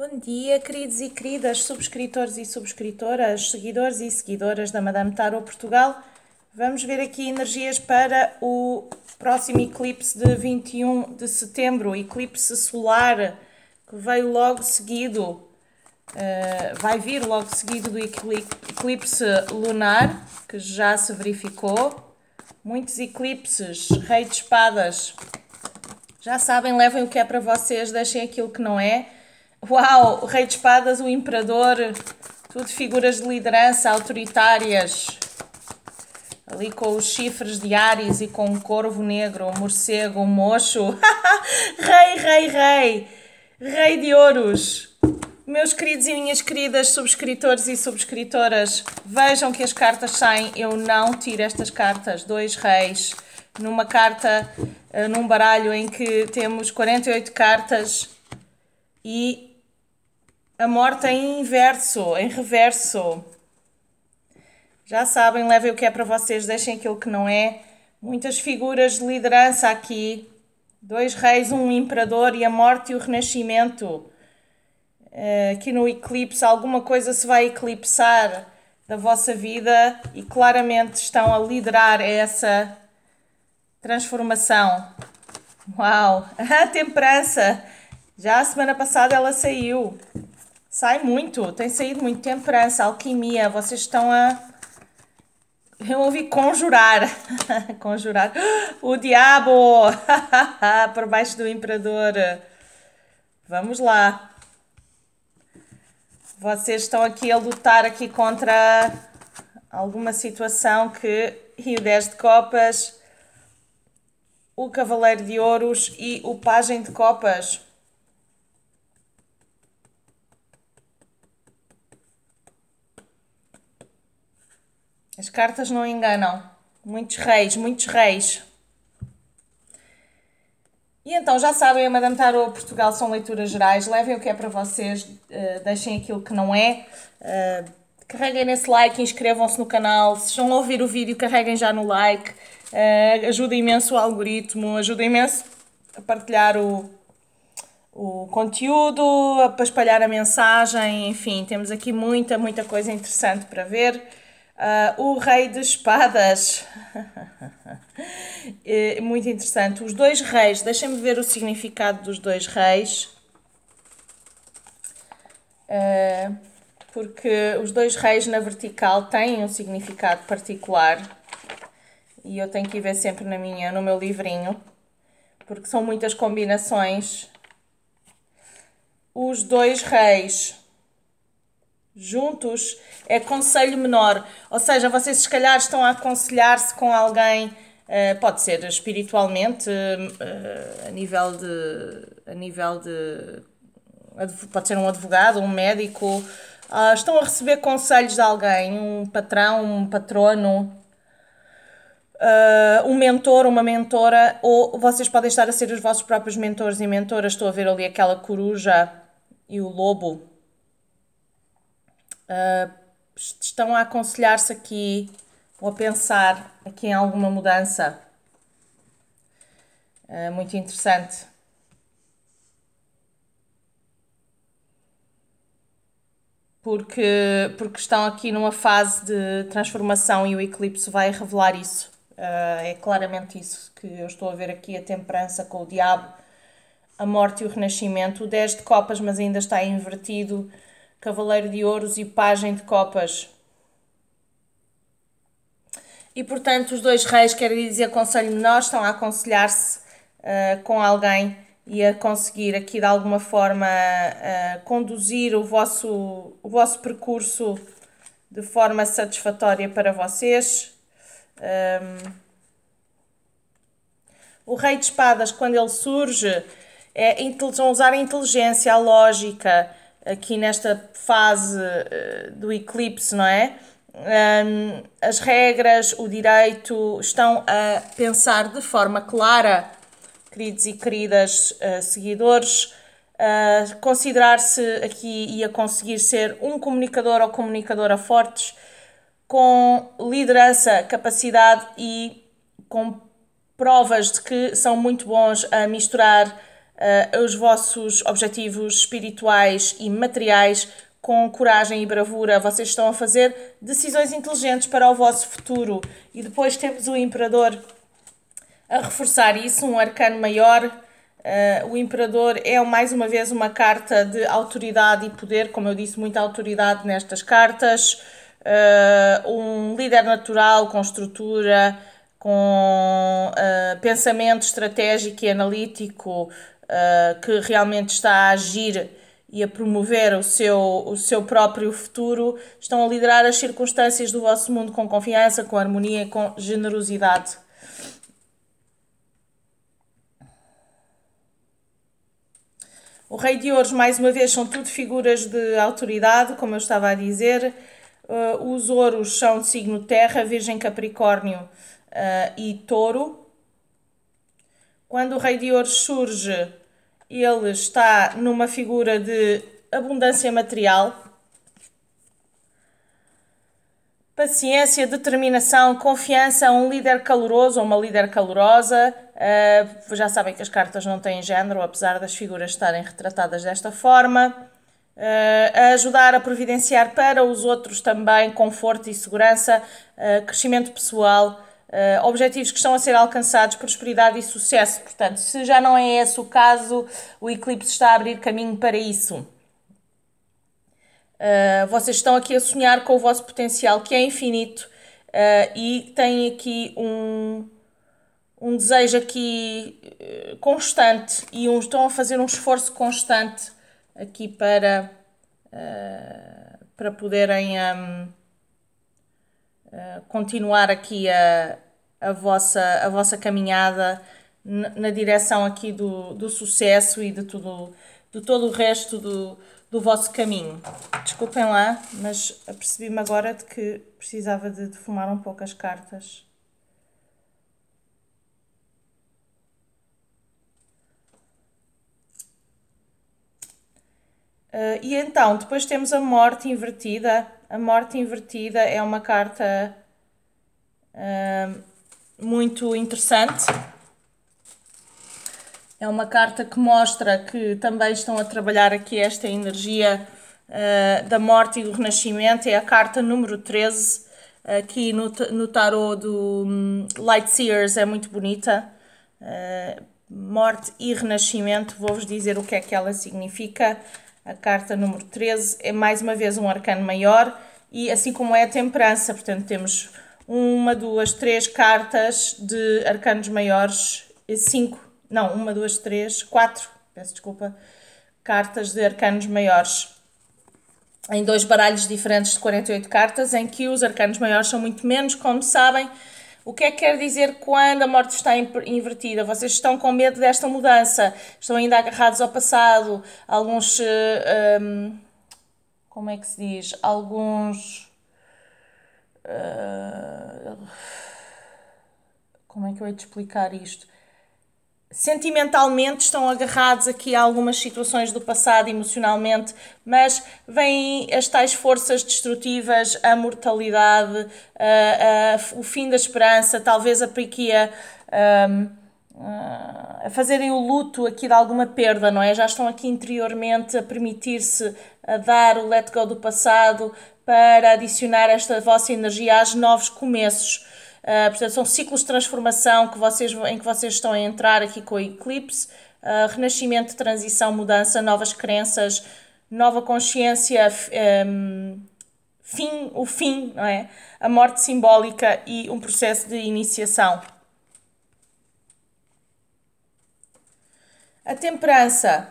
Bom dia, queridos e queridas, subscritores e subscritoras, seguidores e seguidoras da Madame Tarot Portugal. Vamos ver aqui energias para o próximo eclipse de 21 de setembro, eclipse solar, que veio logo seguido, vai vir logo seguido do eclipse lunar, que já se verificou. Muitos eclipses, Rei de Espadas, já sabem, levem o que é para vocês, deixem aquilo que não é. Uau, o Rei de Espadas, o Imperador, tudo figuras de liderança autoritárias. Ali com os chifres de Áries e com o corvo negro, o morcego, o mocho. Rei. Rei de ouros. Meus queridos e minhas queridas subscritores e subscritoras, vejam que as cartas saem. Eu não tiro estas cartas. Dois reis. Numa carta, num baralho em que temos 48 cartas e a morte em inverso, em reverso. Já sabem, levem o que é para vocês, deixem aquilo que não é. Muitas figuras de liderança aqui. Dois reis, um imperador e a morte e o renascimento. Aqui no eclipse, alguma coisa se vai eclipsar da vossa vida e claramente estão a liderar essa transformação. Uau! A temperança! Já a semana passada ela saiu. Sai muito, tem saído muito. Temperança, alquimia, vocês estão a... Eu ouvi conjurar. Conjurar. O diabo! Por baixo do imperador. Vamos lá. Vocês estão aqui a lutar aqui contra alguma situação que... E o 10 de copas, o cavaleiro de ouros e o pajem de copas. As cartas não enganam. Muitos reis, muitos reis. E então, já sabem, a Madame Tarot Portugal são leituras gerais. Levem o que é para vocês, deixem aquilo que não é. Carreguem nesse like, inscrevam-se no canal. Se estão a ouvir o vídeo, carreguem já no like. Ajuda imenso o algoritmo, ajuda imenso a partilhar o conteúdo, para espalhar a mensagem. Enfim, temos aqui muita coisa interessante para ver. O Rei de Espadas. Muito interessante. Os dois reis. Deixem-me ver o significado dos dois reis. Porque os dois reis na vertical têm um significado particular. E eu tenho que ir ver sempre no meu livrinho. Porque são muitas combinações. Os dois reis juntos é conselho menor, ou seja, vocês se calhar estão a aconselhar-se com alguém, pode ser espiritualmente, pode ser um advogado, um médico, estão a receber conselhos de alguém, um patrão, um patrono, um mentor, uma mentora, ou vocês podem estar a ser os vossos próprios mentores e mentoras. Estou a ver ali aquela coruja e o lobo. Estão a aconselhar-se aqui ou a pensar aqui em alguma mudança. Muito interessante. Porque estão aqui numa fase de transformação e o eclipse vai revelar isso. É claramente isso que eu estou a ver aqui, a temperança com o diabo, a morte e o renascimento, o 10 de copas, mas ainda está invertido, cavaleiro de ouros e pajem de copas. E portanto os dois reis, quer dizer conselho menor, estão a aconselhar-se com alguém e a conseguir aqui de alguma forma conduzir o vosso percurso de forma satisfatória para vocês. O Rei de Espadas, quando ele surge, vão usar a inteligência, a lógica, aqui nesta fase do eclipse, não é? As regras, o direito, estão a pensar de forma clara, queridos e queridas seguidores, a considerar-se aqui e a conseguir ser um comunicador ou comunicadora fortes, com liderança, capacidade e com provas de que são muito bons a misturar os vossos objetivos espirituais e materiais com coragem e bravura. Vocês estão a fazer decisões inteligentes para o vosso futuro. E depois temos o Imperador a reforçar isso, um arcano maior. O Imperador é mais uma vez uma carta de autoridade e poder, como eu disse, muita autoridade nestas cartas. Um líder natural com estrutura, com pensamento estratégico e analítico, que realmente está a agir e a promover o seu próprio futuro. Estão a liderar as circunstâncias do vosso mundo com confiança, com harmonia e com generosidade. O Rei de Ouros, mais uma vez, são tudo figuras de autoridade, como eu estava a dizer. Os ouros são de signo terra, Virgem, Capricórnio e Touro. Quando o Rei de Ouros surge, ele está numa figura de abundância material, paciência, determinação, confiança, um líder caloroso ou uma líder calorosa. Já sabem que as cartas não têm género, apesar das figuras estarem retratadas desta forma. A ajudar a providenciar para os outros também conforto e segurança, crescimento pessoal, objetivos que estão a ser alcançados, prosperidade e sucesso. Portanto, se já não é esse o caso, o eclipse está a abrir caminho para isso. Vocês estão aqui a sonhar com o vosso potencial, que é infinito, e têm aqui um desejo aqui constante e estão a fazer um esforço constante aqui para poderem continuar aqui a vossa caminhada na direção aqui do sucesso e de todo o resto do vosso caminho. Desculpem lá, mas apercebi-me agora de que precisava de defumar um pouco as cartas. E então, depois temos a Morte Invertida. A Morte Invertida é uma carta muito interessante. É uma carta que mostra que também estão a trabalhar aqui esta energia da morte e do renascimento. É a carta número 13, aqui no tarô do Light Seers, é muito bonita. Morte e renascimento, vou-vos dizer o que é que ela significa. A carta número 13 é mais uma vez um arcano maior e assim como é a temperança, portanto temos 1, 2, 3 cartas de arcanos maiores, 4, peço desculpa, cartas de arcanos maiores em 2 baralhos diferentes de 48 cartas, em que os arcanos maiores são muito menos, como sabem. O que é que quer dizer quando a morte está invertida? Vocês estão com medo desta mudança, estão ainda agarrados ao passado, alguns, como é que se diz? Como é que eu hei de explicar isto? Sentimentalmente estão agarrados aqui a algumas situações do passado, emocionalmente, mas vêm as tais forças destrutivas, a mortalidade, o fim da esperança, talvez a fazerem o luto aqui de alguma perda, não é? Já estão aqui interiormente a permitir-se a dar o let go do passado para adicionar esta vossa energia aos novos começos. Portanto, são ciclos de transformação em que vocês estão a entrar aqui com o eclipse, renascimento, transição, mudança, novas crenças, nova consciência, o fim, não é? A morte simbólica e um processo de iniciação. A temperança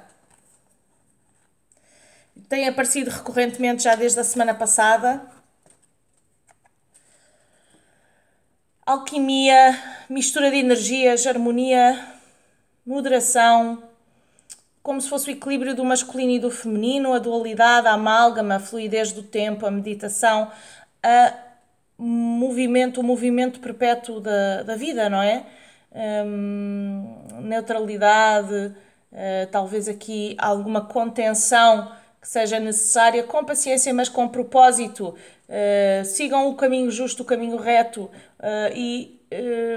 tem aparecido recorrentemente já desde a semana passada. Alquimia, mistura de energias, harmonia, moderação, como se fosse o equilíbrio do masculino e do feminino, a dualidade, a amálgama, a fluidez do tempo, a meditação, o movimento perpétuo da vida, não é? Neutralidade, talvez aqui alguma contenção que seja necessária, com paciência, mas com propósito. Sigam o caminho justo, o caminho reto e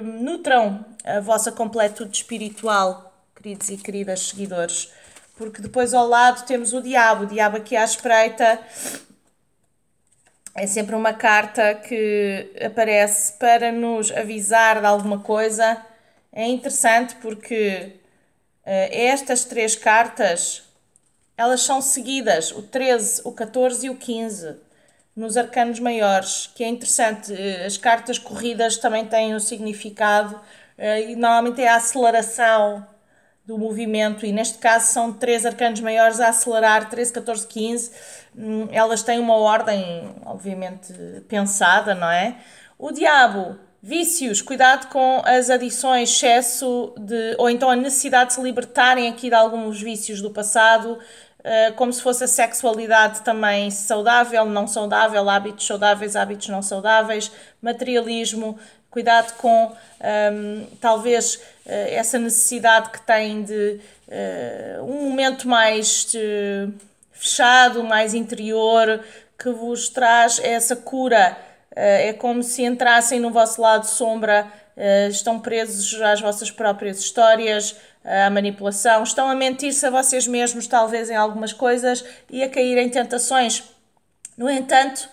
nutram a vossa completude espiritual, queridos e queridas seguidores. Porque depois ao lado temos o diabo aqui à espreita. É sempre uma carta que aparece para nos avisar de alguma coisa. É interessante porque estas três cartas, elas são seguidas, o 13, o 14 e o 15, nos arcanos maiores, que é interessante. As cartas corridas também têm um significado e normalmente é a aceleração do movimento, e neste caso são três arcanos maiores a acelerar, 13, 14, 15. Elas têm uma ordem, obviamente, pensada, não é? O diabo, vícios, cuidado com as adições, excesso de, ou então a necessidade de se libertarem aqui de alguns vícios do passado, como se fosse a sexualidade também saudável, não saudável, hábitos saudáveis, hábitos não saudáveis, materialismo, cuidado com talvez essa necessidade que têm de um momento mais fechado, mais interior, que vos traz essa cura. É como se entrassem no vosso lado sombra, estão presos às vossas próprias histórias, à manipulação, estão a mentir-se a vocês mesmos, talvez em algumas coisas, e a cair em tentações. No entanto,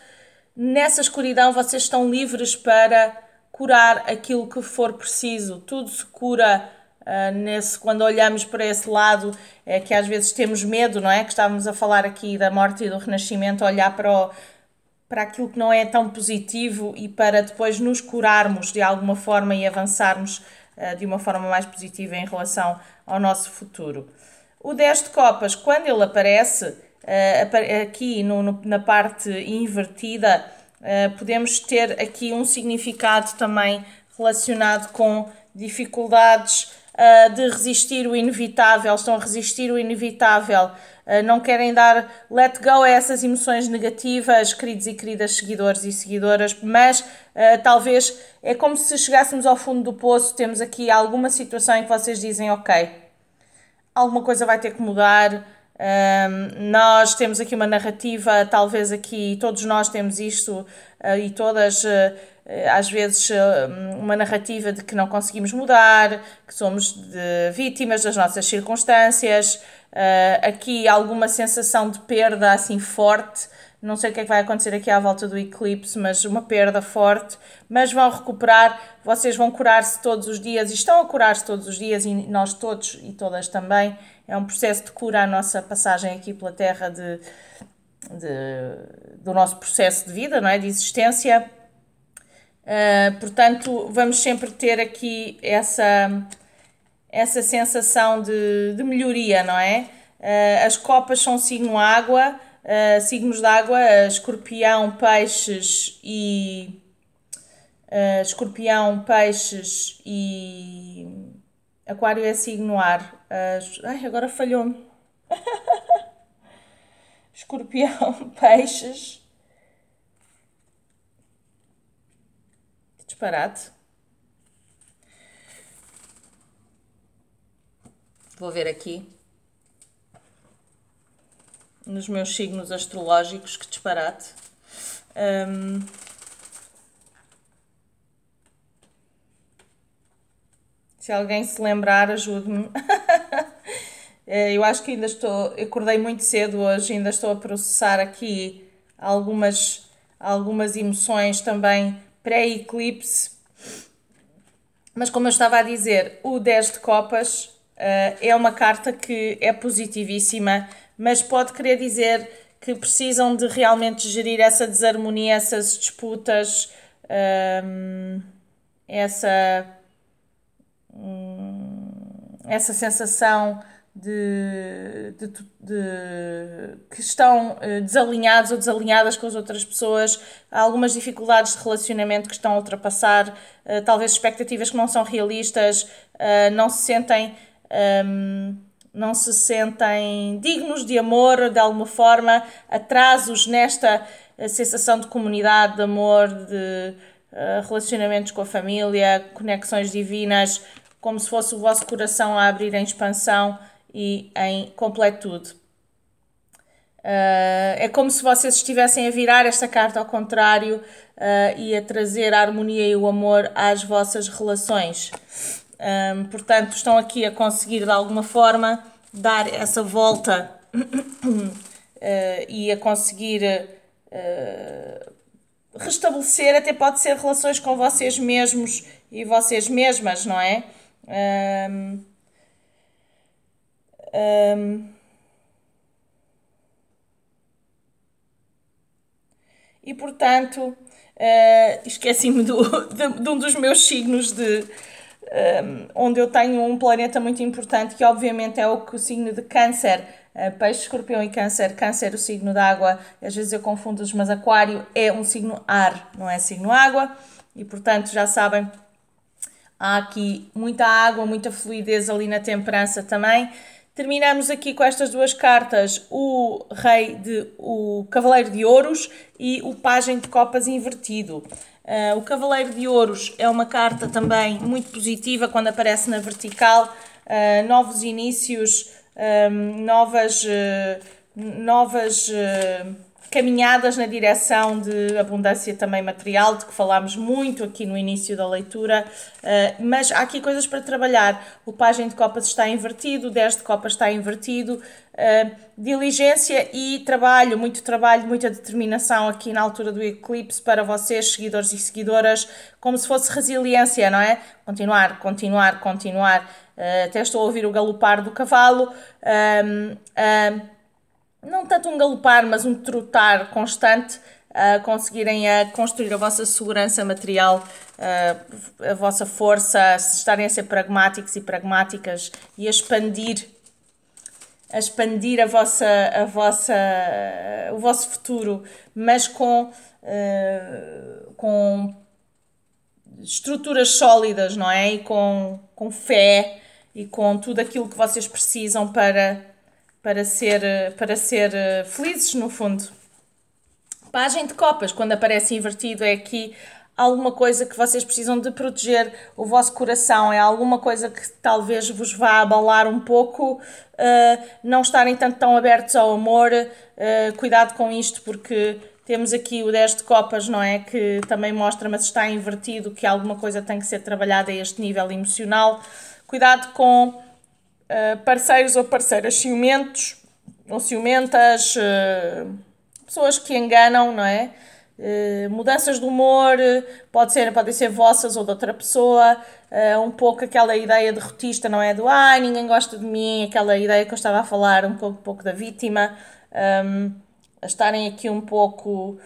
nessa escuridão vocês estão livres para curar aquilo que for preciso. Tudo se cura quando olhamos para esse lado, que às vezes temos medo, não é? Que estávamos a falar aqui da morte e do renascimento, olhar para aquilo que não é tão positivo e para depois nos curarmos de alguma forma e avançarmos de uma forma mais positiva em relação ao nosso futuro. O 10 de copas, quando ele aparece aqui na parte invertida, podemos ter aqui um significado também relacionado com dificuldades de resistir o inevitável, estão a resistir o inevitável, não querem dar let go a essas emoções negativas, queridos e queridas seguidores e seguidoras, mas talvez é como se chegássemos ao fundo do poço, temos aqui alguma situação em que vocês dizem, ok, alguma coisa vai ter que mudar. Nós temos aqui uma narrativa, talvez aqui todos nós temos isto e todas, às vezes, uma narrativa de que não conseguimos mudar, que somos vítimas das nossas circunstâncias, aqui alguma sensação de perda assim forte. Não sei o que é que vai acontecer aqui à volta do eclipse, mas uma perda forte. Mas vão recuperar, vocês vão curar-se todos os dias e estão a curar-se todos os dias, e nós todos e todas também. É um processo de cura a nossa passagem aqui pela Terra do nosso processo de vida, não é? De existência. Portanto, vamos sempre ter aqui essa sensação de melhoria, não é? As copas são signo água. Signos de água, escorpião, peixes e aquário é signo ar. Ai, agora falhou-me. Escorpião, peixes. Que disparate. Vou ver aqui nos meus signos astrológicos, que disparate. Se alguém se lembrar, ajude-me. Eu acho que acordei muito cedo hoje, ainda estou a processar aqui algumas emoções também pré-eclipse. Mas como eu estava a dizer, o 10 de copas é uma carta que é positivíssima, mas pode querer dizer que precisam de realmente gerir essa desarmonia, essas disputas, essa sensação de que estão desalinhados ou desalinhadas com as outras pessoas, há algumas dificuldades de relacionamento que estão a ultrapassar, talvez expectativas que não são realistas, não se sentem dignos de amor de alguma forma, atrasos nesta sensação de comunidade, de amor, de relacionamentos com a família, conexões divinas, como se fosse o vosso coração a abrir em expansão e em completude. É como se vocês estivessem a virar esta carta ao contrário e a trazer a harmonia e o amor às vossas relações. Portanto, estão aqui a conseguir de alguma forma dar essa volta e a conseguir restabelecer, até pode ser relações com vocês mesmos e vocês mesmas, não é? E portanto, esqueci-me de um dos meus signos onde eu tenho um planeta muito importante, que obviamente é o signo de Câncer. Peixe, Escorpião e Câncer. Câncer, o signo de água, às vezes eu confundo-os, mas Aquário é um signo ar, não é signo água, e portanto já sabem, há aqui muita água, muita fluidez ali na temperança também. Terminamos aqui com estas duas cartas, o Cavaleiro de Ouros e o Pajem de Copas invertido. O Cavaleiro de Ouros é uma carta também muito positiva quando aparece na vertical, novos inícios, novas caminhadas na direção de abundância também material, de que falámos muito aqui no início da leitura, mas há aqui coisas para trabalhar. O Pajem de Copas está invertido, o 10 de Copas está invertido, diligência e trabalho, muita determinação aqui na altura do eclipse para vocês, seguidores e seguidoras, como se fosse resiliência, não é? Continuar. Até estou a ouvir o galopar do cavalo, não tanto um galopar, mas um trotar constante, conseguirem construir a vossa segurança material, a vossa força, estarem a ser pragmáticos e pragmáticas e a expandir o vosso futuro, mas com estruturas sólidas, não é? E com fé e com tudo aquilo que vocês precisam para ser felizes, no fundo. Pajem de Copas, quando aparece invertido, é aqui alguma coisa que vocês precisam de proteger o vosso coração, é alguma coisa que talvez vos vá abalar um pouco, não estarem tão abertos ao amor, cuidado com isto, porque temos aqui o 10 de Copas, não é? Que também mostra, mas está invertido, que alguma coisa tem que ser trabalhada a este nível emocional. Cuidado com parceiros ou parceiras ciumentos ou ciumentas, pessoas que enganam, não é? Mudanças de humor, podem ser vossas ou de outra pessoa, um pouco aquela ideia derrotista, não é? Ninguém gosta de mim, aquela ideia que eu estava a falar, um pouco da vítima, a estarem aqui um pouco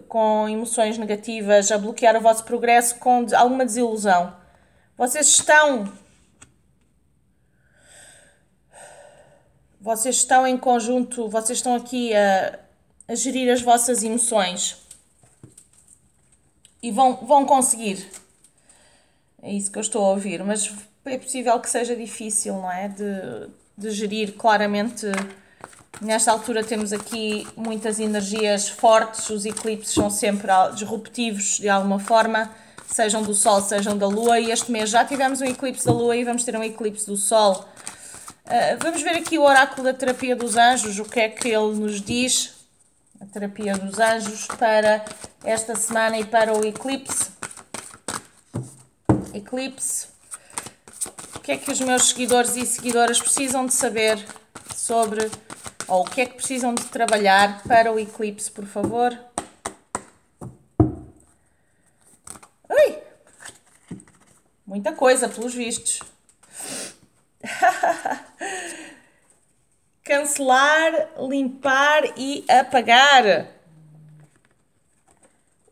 com emoções negativas, a bloquear o vosso progresso com alguma desilusão. Vocês estão em conjunto, vocês estão aqui a gerir as vossas emoções e vão conseguir. É isso que eu estou a ouvir, mas é possível que seja difícil, não é? De gerir. Claramente, nesta altura temos aqui muitas energias fortes, os eclipses são sempre disruptivos de alguma forma, sejam do Sol, sejam da Lua, e este mês já tivemos um eclipse da Lua e vamos ter um eclipse do Sol. Vamos ver aqui o oráculo da terapia dos anjos, o que é que ele nos diz, a terapia dos anjos para esta semana e para o eclipse. O que é que os meus seguidores e seguidoras precisam de saber sobre, ou o que é que precisam de trabalhar para o eclipse, por favor? Ui! Muita coisa, pelos vistos. Cancelar, limpar e apagar.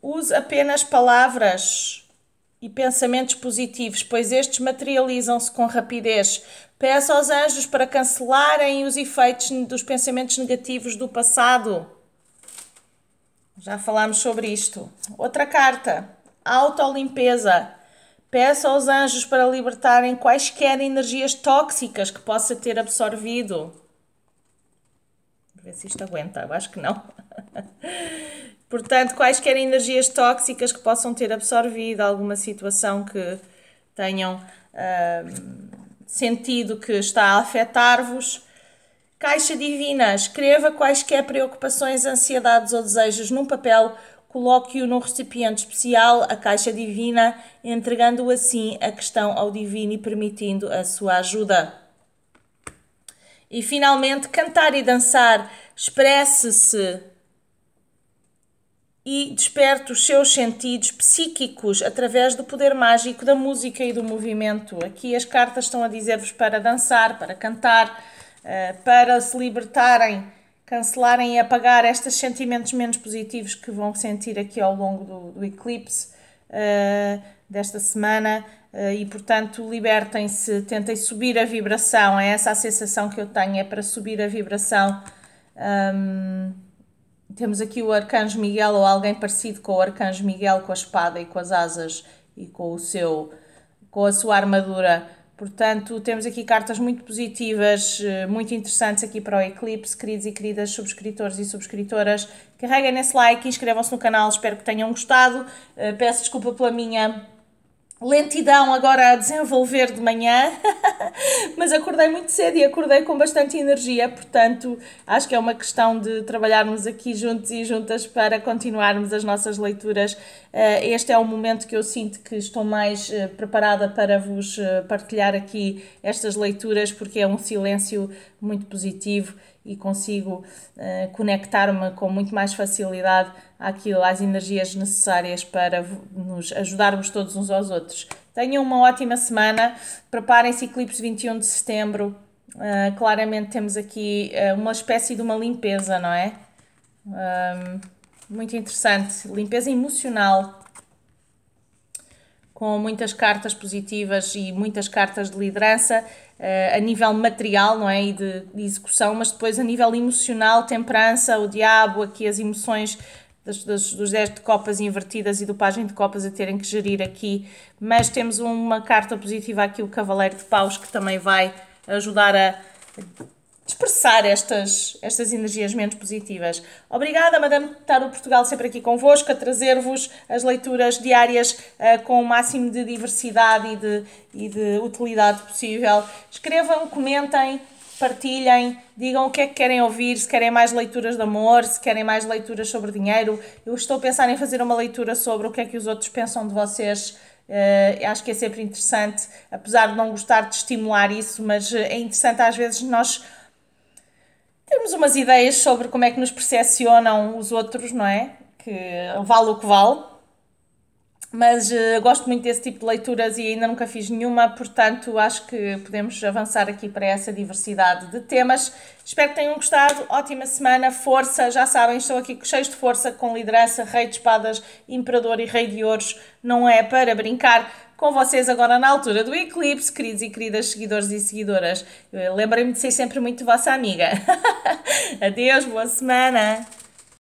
Use apenas palavras e pensamentos positivos, pois estes materializam-se com rapidez. Peça aos anjos para cancelarem os efeitos dos pensamentos negativos do passado. Já falámos sobre isto. Outra carta. Autolimpeza. Peça aos anjos para libertarem quaisquer energias tóxicas que possa ter absorvido. Vou ver se isto aguenta. Eu acho que não. Portanto, quaisquer energias tóxicas que possam ter absorvido alguma situação que tenham sentido que está a afetar-vos. Caixa divina. Escreva quaisquer preocupações, ansiedades ou desejos num papel coloque-o num recipiente especial, a caixa divina, entregando assim a questão ao divino e permitindo a sua ajuda. E finalmente, cantar e dançar, expresse-se e desperte os seus sentidos psíquicos através do poder mágico da música e do movimento. Aqui as cartas estão a dizer-vos para dançar, para cantar, para se libertarem, cancelarem e apagar estes sentimentos menos positivos que vão sentir aqui ao longo do eclipse desta semana. E portanto libertem-se, tentem subir a vibração. É essa a sensação que eu tenho, é para subir a vibração. Temos aqui o Arcanjo Miguel ou alguém parecido com o Arcanjo Miguel, com a espada e com as asas e com a sua armadura. Portanto, temos aqui cartas muito positivas, muito interessantes aqui para o eclipse. Queridos e queridas subscritores e subscritoras, carreguem nesse like, inscrevam-se no canal, espero que tenham gostado. Peço desculpa pela minha lentidão agora a desenvolver de manhã, mas acordei muito cedo e acordei com bastante energia, portanto acho que é uma questão de trabalharmos aqui juntos e juntas para continuarmos as nossas leituras. Este é o momento que eu sinto que estou mais preparada para vos partilhar aqui estas leituras, porque é um silêncio muito positivo e consigo conectar-me com muito mais facilidade às energias necessárias para nos ajudarmos todos uns aos outros. Tenham uma ótima semana, preparem-se, eclipse 21 de setembro, claramente temos aqui uma espécie de uma limpeza, não é? Muito interessante, limpeza emocional, com muitas cartas positivas e muitas cartas de liderança, a nível material, não é? E de execução, mas depois a nível emocional, temperança, o diabo, aqui as emoções dos 10 de copas invertidas e do pajem de copas a terem que gerir aqui, mas temos uma carta positiva aqui, o Cavaleiro de Paus, que também vai ajudar a dispersar estas energias menos positivas. Obrigada, Madame Tarot Portugal, sempre aqui convosco, a trazer-vos as leituras diárias com o máximo de diversidade e de utilidade possível. Escrevam, comentem, partilhem, digam o que é que querem ouvir, se querem mais leituras de amor, se querem mais leituras sobre dinheiro. Eu estou a pensar em fazer uma leitura sobre o que é que os outros pensam de vocês. Acho que é sempre interessante, apesar de não gostar de estimular isso, mas é interessante às vezes nós temos umas ideias sobre como é que nos percepcionam os outros, não é? Que vale o que vale. Mas gosto muito desse tipo de leituras e ainda nunca fiz nenhuma, portanto acho que podemos avançar aqui para essa diversidade de temas. Espero que tenham gostado, ótima semana, força, já sabem, estou aqui cheios de força, com liderança, Rei de Espadas, Imperador e Rei de Ouros, não é para brincar com vocês agora na altura do eclipse, queridos e queridas seguidores e seguidoras. Lembrem-me de ser sempre muito vossa amiga. Adeus, boa semana!